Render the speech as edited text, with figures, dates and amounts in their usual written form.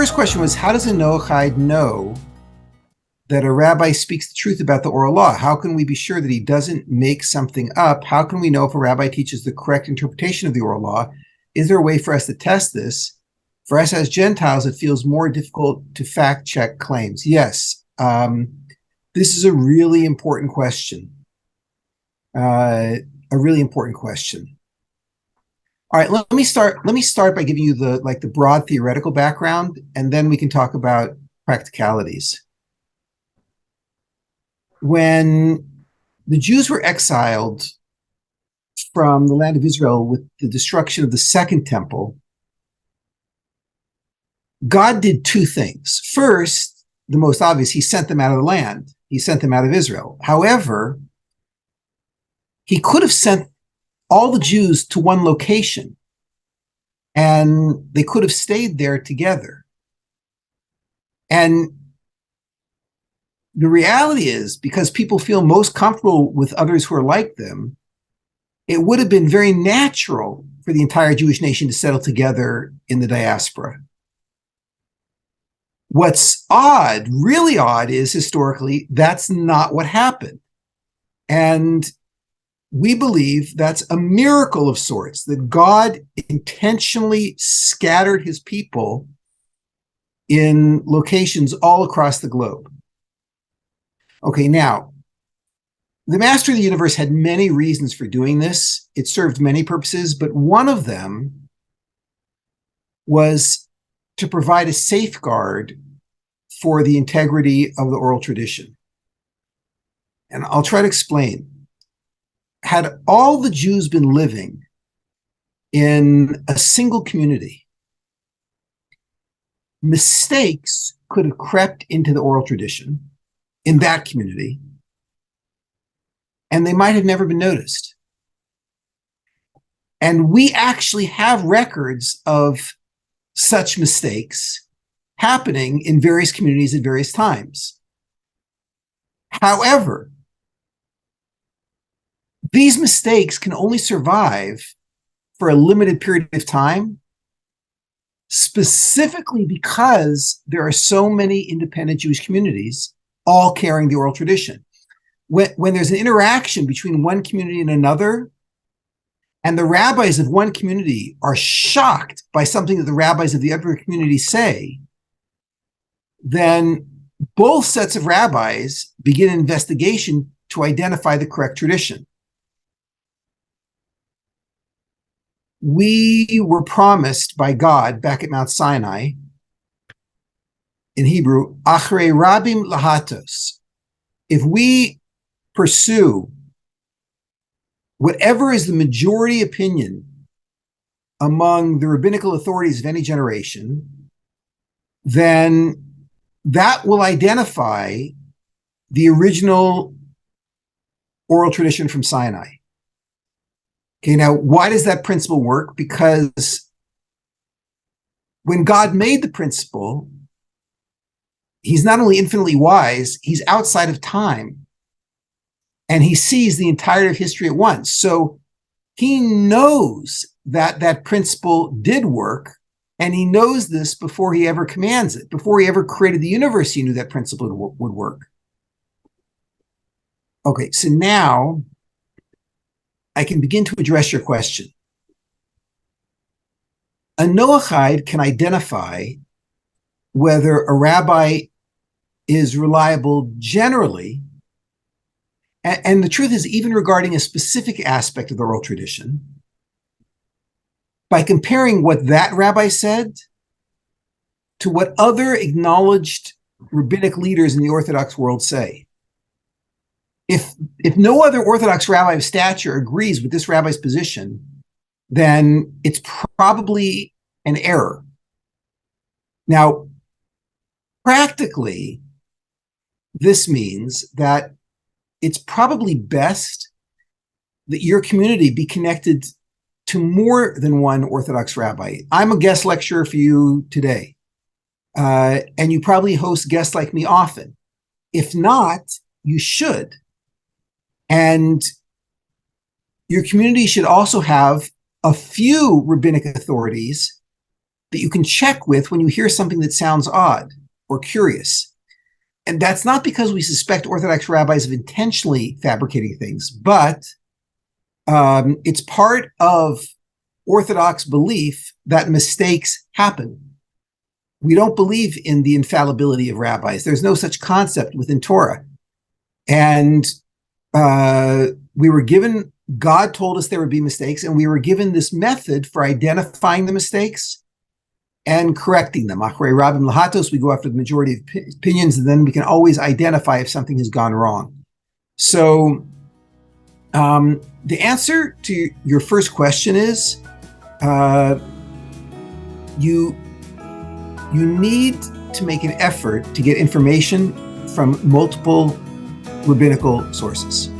first question was, how does a Noahide know that a rabbi speaks the truth about the oral law? How can we be sure that he doesn't make something up? How can we know if a rabbi teaches the correct interpretation of the oral law? Is there a way for us to test this? For us as Gentiles, it feels more difficult to fact check claims. Yes, this is a really important question. A really important question. All right, let me start by giving you the broad theoretical background, and then we can talk about practicalities. When the Jews were exiled from the land of Israel with the destruction of the Second Temple, God did two things. First, the most obvious, he sent them out of the land. He sent them out of Israel. However, he could have sent all the Jews to one location, and they could have stayed there together. And the reality is, because people feel most comfortable with others who are like them, it would have been very natural for the entire Jewish nation to settle together in the diaspora. What's odd, really odd, is historically, that's not what happened. And we believe that's a miracle of sorts, that God intentionally scattered his people in locations all across the globe. Okay, now, the Master of the Universe had many reasons for doing this. It served many purposes, but one of them was to provide a safeguard for the integrity of the oral tradition. And I'll try to explain. Had all the Jews been living in a single community, mistakes could have crept into the oral tradition in that community, and they might have never been noticed. And we actually have records of such mistakes happening in various communities at various times. However, these mistakes can only survive for a limited period of time, specifically because there are so many independent Jewish communities all carrying the oral tradition. When there's an interaction between one community and another, and the rabbis of one community are shocked by something that the rabbis of the other community say, then both sets of rabbis begin an investigation to identify the correct tradition. We were promised by God back at Mount Sinai, in Hebrew, Achrei Rabim Lahatos. If we pursue whatever is the majority opinion among the rabbinical authorities of any generation, then that will identify the original oral tradition from Sinai. Okay, now, why does that principle work? Because when God made the principle, he's not only infinitely wise, he's outside of time. And he sees the entirety of history at once. So he knows that that principle did work, and he knows this before he ever commands it. Before he ever created the universe, he knew that principle would work. Okay, so now I can begin to address your question. A Noahide can identify whether a rabbi is reliable generally, and the truth is, even regarding a specific aspect of the oral tradition, by comparing what that rabbi said to what other acknowledged rabbinic leaders in the Orthodox world say. If no other Orthodox rabbi of stature agrees with this rabbi's position, then it's probably an error. Now, practically, this means that it's probably best that your community be connected to more than one Orthodox rabbi. I'm a guest lecturer for you today, and you probably host guests like me often. If not, you should. And your community should also have a few rabbinic authorities that you can check with when you hear something that sounds odd or curious. And that's not because we suspect Orthodox rabbis of intentionally fabricating things, but it's part of Orthodox belief that mistakes happen. We don't believe in the infallibility of rabbis. There's no such concept within Torah. And we were given, God told us there would be mistakes, and we were given this method for identifying the mistakes and correcting them. Achrei Rabim Lahatos, we go after the majority of opinions, and then we can always identify if something has gone wrong. So the answer to your first question is you need to make an effort to get information from multiple rabbinical sources.